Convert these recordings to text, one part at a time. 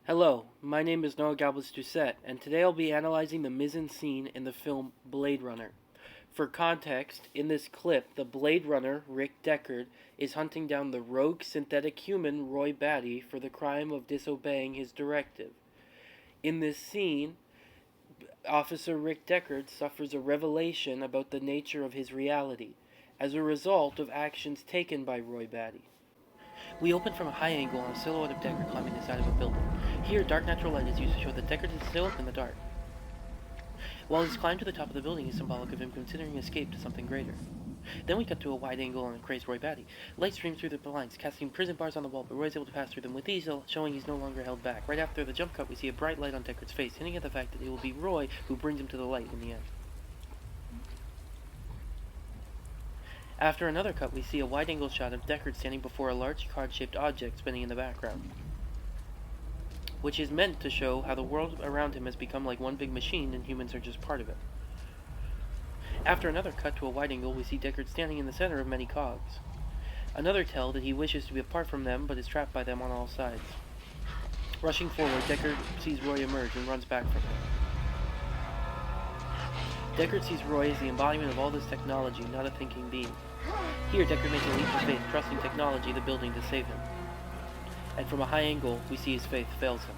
Hello, my name is Noah Galbus-Doucette, and today I'll be analyzing the Mise and Scene in the film Blade Runner. For context, in this clip, the Blade Runner, Rick Deckard, is hunting down the rogue synthetic human Roy Batty for the crime of disobeying his directive. In this scene, Officer Rick Deckard suffers a revelation about the nature of his reality, as a result of actions taken by Roy Batty. We open from a high angle on a silhouette of Deckard climbing the side of a building. Here, dark natural light is used to show that Deckard is still up in the dark. While his climb to the top of the building is symbolic of him considering escape to something greater. Then we cut to a wide angle on a crazed Roy Batty. Light streams through the blinds, casting prison bars on the wall, but Roy's able to pass through them with ease, showing he's no longer held back. Right after the jump cut, we see a bright light on Deckard's face, hinting at the fact that it will be Roy who brings him to the light in the end. After another cut, we see a wide-angle shot of Deckard standing before a large card-shaped object spinning in the background, which is meant to show how the world around him has become like one big machine and humans are just part of it. After another cut to a wide angle, we see Deckard standing in the center of many cogs. Another tell that he wishes to be apart from them, but is trapped by them on all sides. Rushing forward, Deckard sees Roy emerge and runs back from him. Deckard sees Roy as the embodiment of all this technology, not a thinking being. Here, Deckard makes a leap of faith, trusting technology, the building, to save him. And from a high angle, we see his faith fails him.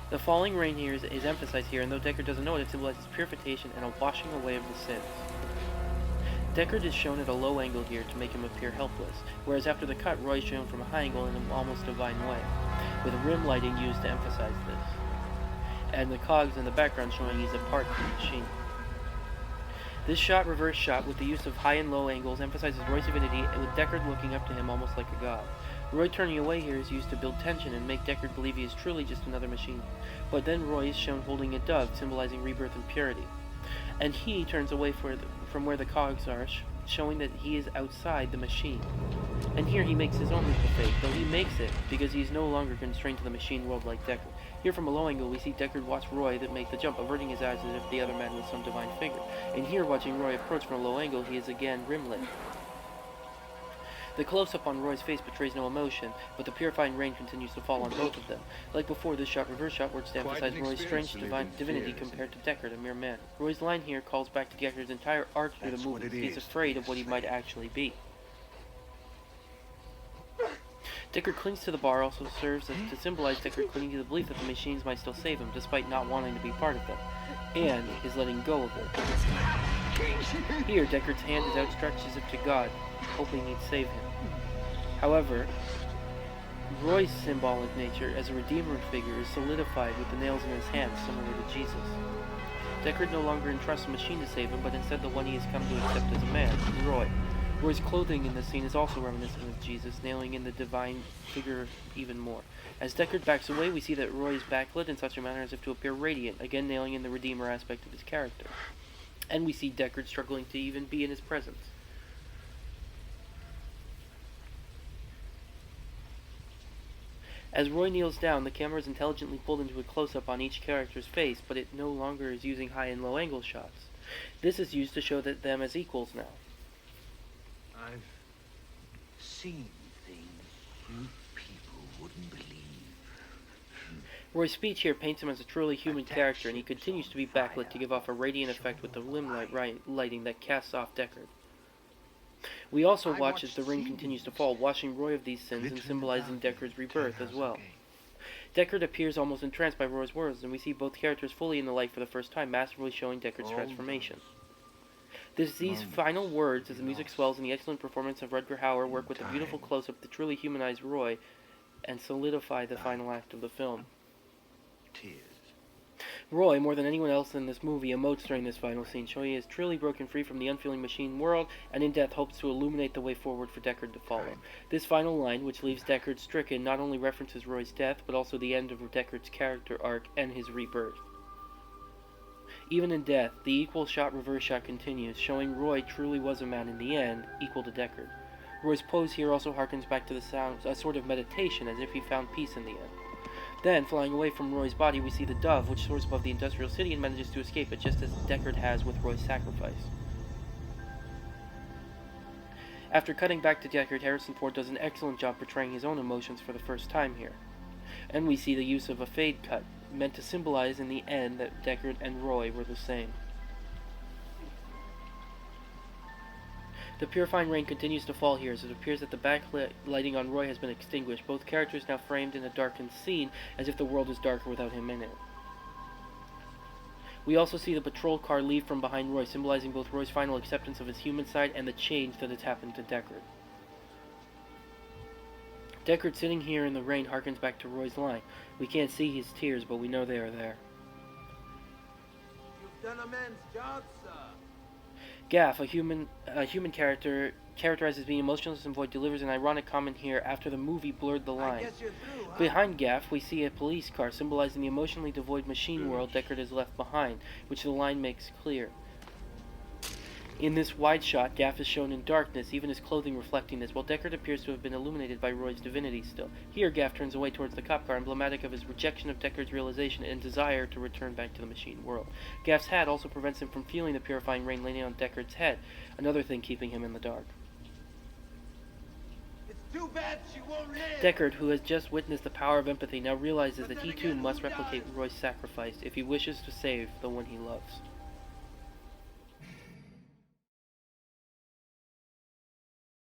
The falling rain here is emphasized here, and though Deckard doesn't know it, it symbolizes purification and a washing away of the sins. Deckard is shown at a low angle here to make him appear helpless, whereas after the cut, Roy is shown from a high angle in an almost divine way, with rim lighting used to emphasize this, and the cogs in the background showing he's apart from the machine. This reverse shot, with the use of high and low angles, emphasizes Roy's divinity, with Deckard looking up to him almost like a god. Roy turning away here is used to build tension and make Deckard believe he is truly just another machine. But then Roy is shown holding a dove, symbolizing rebirth and purity. And he turns away from where the cogs are, showing that he is outside the machine. And here he makes his own leap of faith, though he makes it because he is no longer constrained to the machine world like Deckard. Here from a low angle, we see Deckard watch Roy make the jump, averting his eyes as if the other man was some divine figure. And here, watching Roy approach from a low angle, he is again rim-lit. The close-up on Roy's face betrays no emotion, but the purifying rain continues to fall on both of them. Like before, this reverse shot works to emphasize Roy's strange divinity compared to Deckard, a mere man. Roy's line here calls back to Deckard's entire arc through the movie. He's afraid of what he might actually be. Deckard clings to the bar also serves to symbolize Deckard clinging to the belief that the machines might still save him, despite not wanting to be part of them, and is letting go of it. Here, Deckard's hand is outstretched as if to God, hoping he'd save him. However, Roy's symbolic nature as a redeemer figure is solidified with the nails in his hands, similar to Jesus. Deckard no longer entrusts a machine to save him, but instead the one he has come to accept as a man, Roy. Roy's clothing in this scene is also reminiscent of Jesus, nailing in the divine figure even more. As Deckard backs away, we see that Roy is backlit in such a manner as if to appear radiant, again nailing in the redeemer aspect of his character. And we see Deckard struggling to even be in his presence. As Roy kneels down, the camera is intelligently pulled into a close-up on each character's face, but it no longer is using high and low angle shots. This is used to show them as equals now. I've seen things you people wouldn't believe. Roy's speech here paints him as a truly human character, and he continues to be backlit to give off a radiant effect with the limb lighting that casts off Deckard. We also watch as the ring continues to fall, washing Roy of these sins and symbolizing Deckard's rebirth as well. Deckard appears almost entranced by Roy's words, and we see both characters fully in the light for the first time, masterfully showing Deckard's transformation. These final words, as the music swells and the excellent performance of Rutger Hauer work with a beautiful close-up to truly humanize Roy and solidify the final act of the film. Tears. Roy, more than anyone else in this movie, emotes during this final scene, showing he has truly broken free from the unfeeling machine world, and in death hopes to illuminate the way forward for Deckard to follow. This final line, which leaves Deckard stricken, not only references Roy's death, but also the end of Deckard's character arc and his rebirth. Even in death, the equal shot reverse shot continues, showing Roy truly was a man in the end, equal to Deckard. Roy's pose here also harkens back to the sounds, a sort of meditation, as if he found peace in the end. Then, flying away from Roy's body, we see the dove, which soars above the industrial city and manages to escape it, just as Deckard has with Roy's sacrifice. After cutting back to Deckard, Harrison Ford does an excellent job portraying his own emotions for the first time here. And we see the use of a fade cut, meant to symbolize in the end that Deckard and Roy were the same. The purifying rain continues to fall here as it appears that the backlighting on Roy has been extinguished, both characters now framed in a darkened scene as if the world is darker without him in it. We also see the patrol car leave from behind Roy, symbolizing both Roy's final acceptance of his human side and the change that has happened to Deckard. Deckard sitting here in the rain harkens back to Roy's line. We can't see his tears, but we know they are there. You've done a man's job, sir. Gaff, a human character, characterized as being emotionless and void, delivers an ironic comment here after the movie blurred the I line. guess you're through, huh? Behind Gaff, we see a police car symbolizing the emotionally devoid machine world Deckard has left behind, which the line makes clear. In this wide shot, Gaff is shown in darkness, even his clothing reflecting this, while Deckard appears to have been illuminated by Roy's divinity still. Here, Gaff turns away towards the cop car, emblematic of his rejection of Deckard's realization and desire to return back to the machine world. Gaff's hat also prevents him from feeling the purifying rain landing on Deckard's head, another thing keeping him in the dark. It's too bad she won't live. Deckard, who has just witnessed the power of empathy, now realizes that he too must replicate Roy's sacrifice if he wishes to save the one he loves.